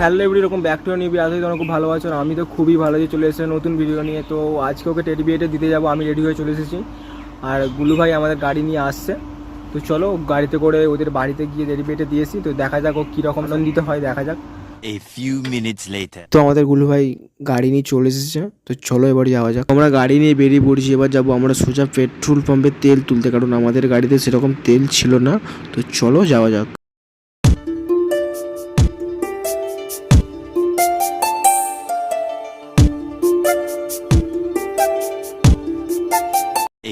Hello every রকম back to new video. আজকে তোমরা খুব ভালো আছো, আমি তো খুবই ভালো আছি। চলে এসেছে নতুন ভিডিও নিয়ে। তো আজকে ওকে টেডি বিয়েটা দিতে যাবো, আমি রেডি হয়ে চলে এসেছি। আর গুলু ভাই আমাদের গাড়ি নিয়ে আসছে। তো চলো গাড়িতে করে ওদের বাড়িতে গিয়ে টেডি বিয়েটা দিয়েছি। তো দেখা যাক ও কীরকম আনন্দিত হয়, দেখা যাক। A few minutes later. তো আমাদের গুলু ভাই গাড়ি নিয়ে চলে এসেছে। তো চলো এবার যাওয়া যাক। আমরা গাড়ি নিয়ে বেরিয়ে পড়েছি। এবার যাবো আমরা সোজা পেট্রোল পাম্পে তেল তুলতে, কারণ আমাদের গাড়িতে সেরকম তেল ছিল না। তো চলো যাওয়া যাক।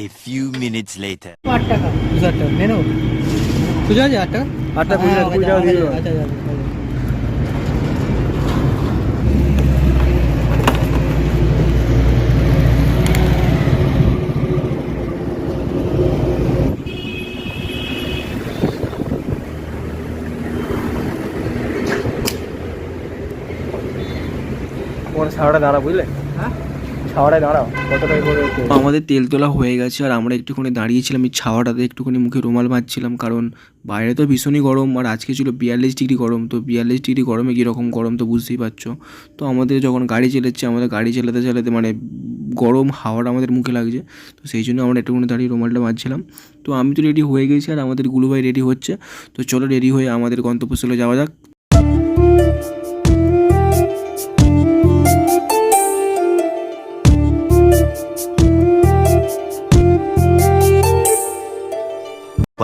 A few minutes later. 8 টাকা 2000 টাকা নেনো বুঝা যায় 8 টাকা 8 টাকা 20 টাকা দিয়ে আচ্ছা যাবে তোমার ছাওয়াটা দাঁড়া, বুঝলে? হ্যাঁ ছাওয়াটায় দাঁড়াও, কতটা করে। আমাদের তেল তোলা হয়ে গেছে আর আমরা একটুখানি দাঁড়িয়েছিলাম এই ছাওয়াটাতে, একটুখানি মুখে রুমাল বাঁধছিলাম, কারণ বাইরে তো ভীষণই গরম আর আজকে ছিল 42 ডিগ্রি গরম। তো 42 ডিগ্রি গরমে কীরকম গরম তো বুঝতেই পারছো। তো আমাদের যখন গাড়ি চালাচ্ছে, আমাদের গাড়ি চালাতে চালাতে মানে গরম হাওয়াটা আমাদের মুখে লাগছে। তো সেই জন্য আমরা একটুখানি দাঁড়িয়ে রুমালটা বাঁধছিলাম। তো আমি তো রেডি হয়ে গেছি আর আমাদের গুলু ভাই রেডি হচ্ছে। তো চলো রেডি হয়ে আমাদের গন্তব্যস্থলে যাওয়া যাক।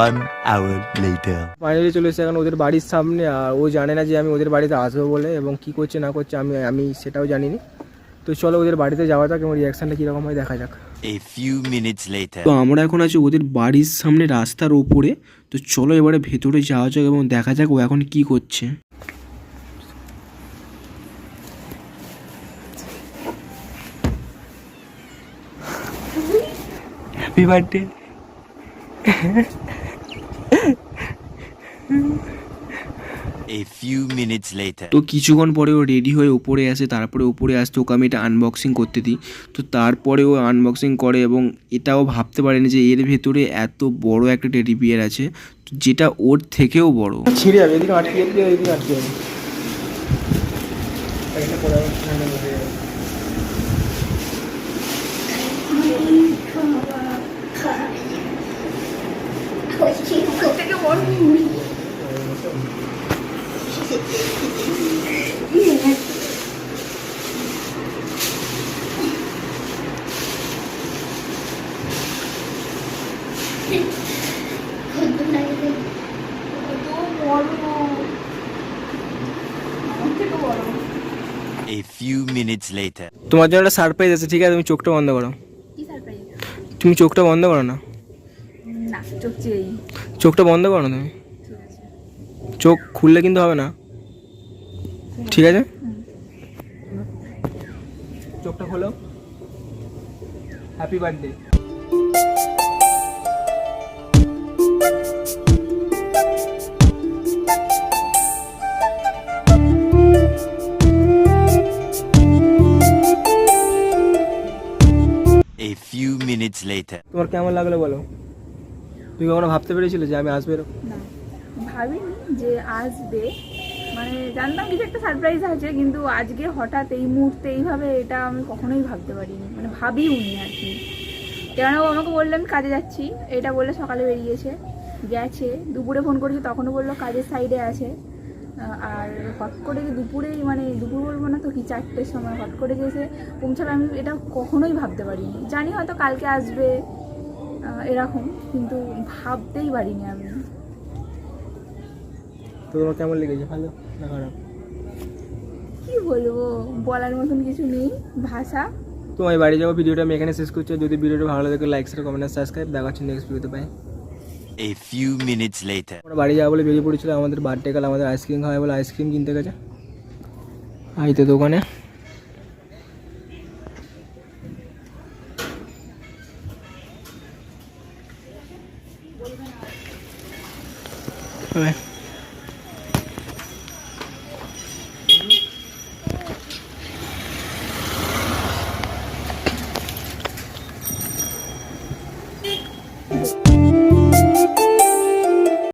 One hour later. ফাইনালি চলে এসেছে এখন ওদের বাড়ির সামনে। আর ও জানে না যে আমি ওদের বাড়িতে আসবো বলে, এবং কী করছে না করছে আমি সেটাও জানিনি। তো চলো ওদের বাড়িতে যাওয়া যাক এবং রিয়াকশানটা কীরকম হয় দেখা যাক। A few minutes later. তো আমরা এখন আছি ওদের বাড়ির সামনে রাস্তার ওপরে। তো চলো এবারে ভেতরে যাওয়া যাক এবং দেখা যাক ও এখন কি করছে। Happy birthday. A few minutes later. তো কিছুক্ষণ পরে ও রেডি হয়ে উপরে আসে, তারপরে উপরে আসতে ওকে আমি এটা আনবক্সিং করতে দিই। তো তারপরে ও আনবক্সিং করে এবং এটাও ভাবতে পারেনি যে এর ভেতরে এত বড় একটা টেডি বিয়ার আছে, যেটা ওর থেকেও বড়। ছিঁড়ে যাবে, এদিকে আটকে যাবে, এদিকে আটকে যাবে। একটা করে ঠান্ডা হয়ে যাবে। A few minutes later. তোমার জন্য একটা সারপ্রাইজ আছে, ঠিক আছে? তুমি চোখটা বন্ধ করো। কি সারপ্রাইজ? তুমি চোখটা বন্ধ করো না, না চোখ চেয়েই। চোখটা বন্ধ করো না তুমি। চোখ খুললে কিন্তু হবে না, ঠিক আছে? চোখটা খোলো। Happy birthday. A few minutes later. তোমার কেমন লাগলো বলো? তুমি কখনো ভাবতে পেরেছিলে যে আমি আসবো এরকম? না ভাবিনি যে আসবে, মানে জানতাম কিছু একটা সারপ্রাইজ আছে, কিন্তু আজকে হঠাৎ এই মুহূর্তে এইভাবে এটা আমি কখনোই ভাবতে পারিনি, মানে ভাবিওনি আর কি। কেন ও আমাকে বললো আমি কাজে যাচ্ছি, এটা বলে সকালে বেরিয়েছে গেছে, দুপুরে ফোন করেছে তখনও বললো কাজের সাইডে আছে। আর হট করে যে দুপুরেই, মানে দুপুর বলবো না তো কি 4টের সময় হট করে যে এসে পৌঁছাবে, আমি এটা কখনোই ভাবতে পারিনি। জানি হয়তো কালকে আসবে এরকম, কিন্তু ভাবতেই পারিনি আমি। তো তোমার কেমন লেগেছে, ভালো না খারাপ? কি বলবো, বলার মতন কিছু নেই ভাষা। তো আমি বাড়ি যাবো, ভিডিওটা আমি এখানে শেষ করছি। যদি ভিডিওটা ভালো লাগে লাইক শেয়ার কমেন্ট আর সাবস্ক্রাইব। দেখা হচ্ছে নেক্সট ভিডিওতে। পাই। A few minutes later. আমরা বাড়ি যাবো বলে বেরিয়ে পড়েছিল। আমাদের বার্থডে কাল আমাদের আইসক্রিম খাওয়াই বলে আইসক্রিম কিনতে গেছে আইতে দোকানে। Bye.